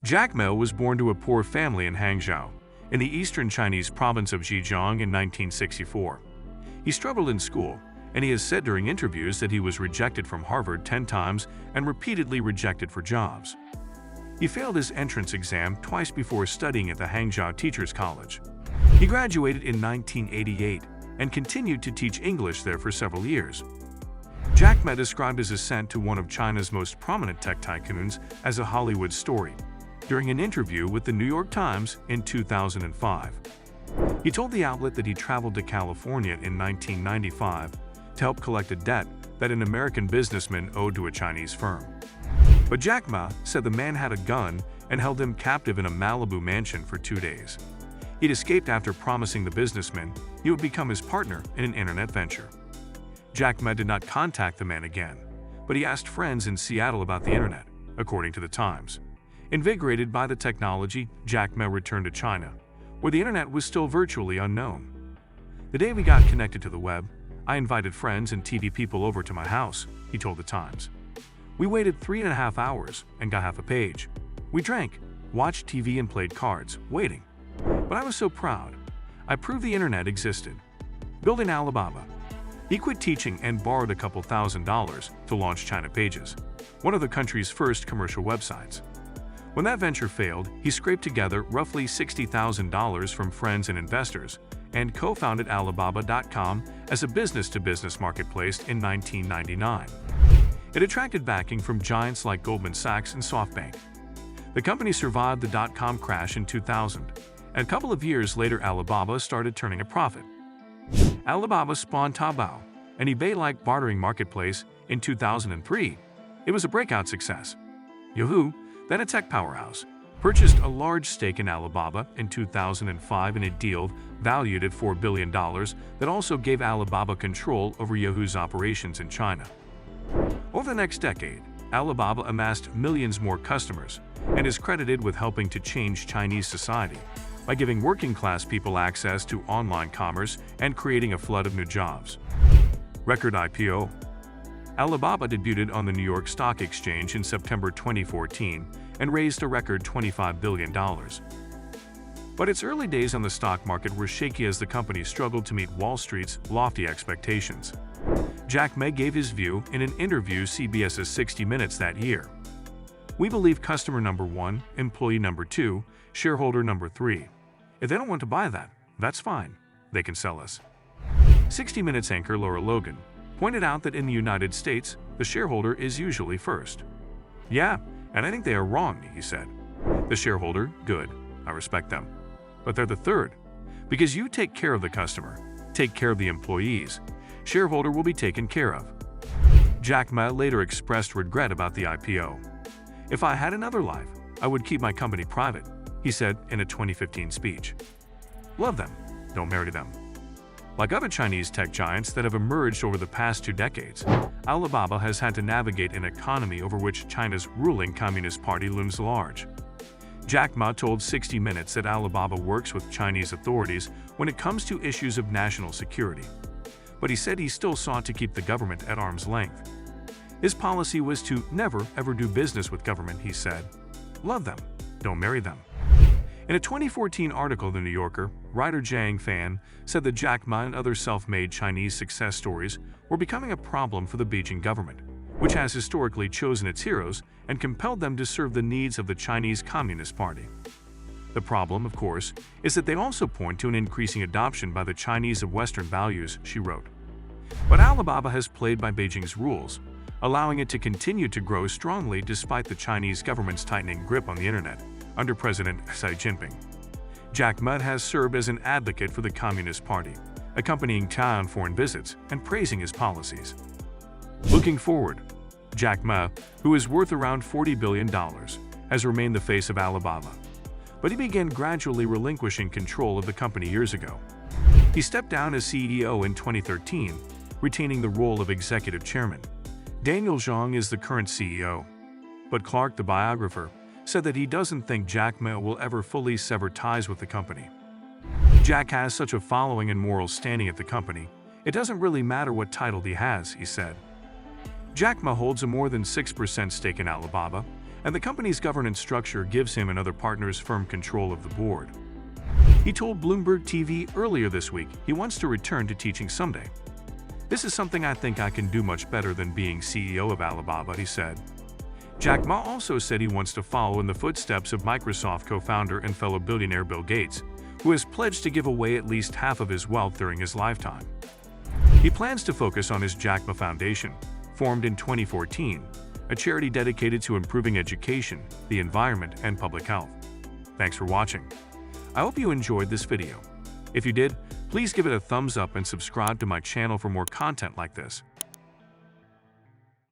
Jack Ma was born to a poor family in Hangzhou, in the eastern Chinese province of Zhejiang in 1964. He struggled in school, and he has said during interviews that he was rejected from Harvard 10 times and repeatedly rejected for jobs. He failed his entrance exam twice before studying at the Hangzhou Teachers College. He graduated in 1988 and continued to teach English there for several years. Jack Ma described his ascent to one of China's most prominent tech tycoons as a Hollywood story during an interview with the New York Times in 2005. He told the outlet that he traveled to California in 1995 to help collect a debt that an American businessman owed to a Chinese firm. But Jack Ma said the man had a gun and held him captive in a Malibu mansion for 2 days. He'd escaped after promising the businessman he would become his partner in an internet venture. Jack Ma did not contact the man again, but he asked friends in Seattle about the internet, according to the Times. Invigorated by the technology, Jack Ma returned to China, where the internet was still virtually unknown. "The day we got connected to the web, I invited friends and TV people over to my house," he told the Times. "We waited 3.5 hours and got half a page. We drank, watched TV and played cards, waiting. But I was so proud. I proved the internet existed." Building Alibaba. He quit teaching and borrowed a couple $1,000s to launch China Pages, one of the country's first commercial websites. When that venture failed, he scraped together roughly $60,000 from friends and investors and co-founded Alibaba.com as a business-to-business marketplace in 1999. It attracted backing from giants like Goldman Sachs and SoftBank. The company survived the dot-com crash in 2000, and a couple of years later Alibaba started turning a profit. Alibaba spawned Taobao, an eBay-like bartering marketplace, in 2003. It was a breakout success. Yahoo, then a tech powerhouse, purchased a large stake in Alibaba in 2005 in a deal valued at $4 billion that also gave Alibaba control over Yahoo's operations in China. Over the next decade, Alibaba amassed millions more customers and is credited with helping to change Chinese society by giving working-class people access to online commerce and creating a flood of new jobs. Record IPO. Alibaba debuted on the New York Stock Exchange in September 2014 and raised a record $25 billion. But its early days on the stock market were shaky as the company struggled to meet Wall Street's lofty expectations. Jack Ma gave his view in an interview CBS's 60 Minutes that year. "We believe customer number 1, employee number 2, shareholder number 3. If they don't want to buy that, that's fine. They can sell us." 60 Minutes anchor Laura Logan pointed out that in the United States, the shareholder is usually first. "Yeah, and I think they are wrong," he said. "The shareholder, good, I respect them. But they're the third. Because you take care of the customer, take care of the employees, shareholder will be taken care of." Jack Ma later expressed regret about the IPO. "If I had another life, I would keep my company private," he said in a 2015 speech. Love them, don't marry them. Like other Chinese tech giants that have emerged over the past 2 decades, Alibaba has had to navigate an economy over which China's ruling Communist Party looms large. Jack Ma told 60 Minutes that Alibaba works with Chinese authorities when it comes to issues of national security. But he said he still sought to keep the government at arm's length. His policy was to never ever do business with government, he said. Love them, don't marry them. In a 2014 article in The New Yorker, writer Jiang Fan said that Jack Ma and other self-made Chinese success stories were becoming a problem for the Beijing government, which has historically chosen its heroes and compelled them to serve the needs of the Chinese Communist Party. The problem, of course, is that they also point to an increasing adoption by the Chinese of Western values, she wrote. But Alibaba has played by Beijing's rules, allowing it to continue to grow strongly despite the Chinese government's tightening grip on the internet under President Xi Jinping. Jack Ma has served as an advocate for the Communist Party, accompanying Xi on foreign visits and praising his policies. Looking forward, Jack Ma, who is worth around $40 billion, has remained the face of Alibaba. But he began gradually relinquishing control of the company years ago. He stepped down as CEO in 2013, retaining the role of executive chairman. Daniel Zhang is the current CEO. But Clark, the biographer, said that he doesn't think Jack Ma will ever fully sever ties with the company. Jack has such a following and moral standing at the company, it doesn't really matter what title he has, he said. Jack Ma holds a more than 6% stake in Alibaba, and the company's governance structure gives him and other partners firm control of the board. He told Bloomberg TV earlier this week he wants to return to teaching someday. "This is something I think I can do much better than being CEO of Alibaba," he said. Jack Ma also said he wants to follow in the footsteps of Microsoft co-founder and fellow billionaire Bill Gates, who has pledged to give away at least half of his wealth during his lifetime. He plans to focus on his Jack Ma Foundation, formed in 2014, a charity dedicated to improving education, the environment, and public health. Thanks for watching. I hope you enjoyed this video. If you did, please give it a thumbs up and subscribe to my channel for more content like this.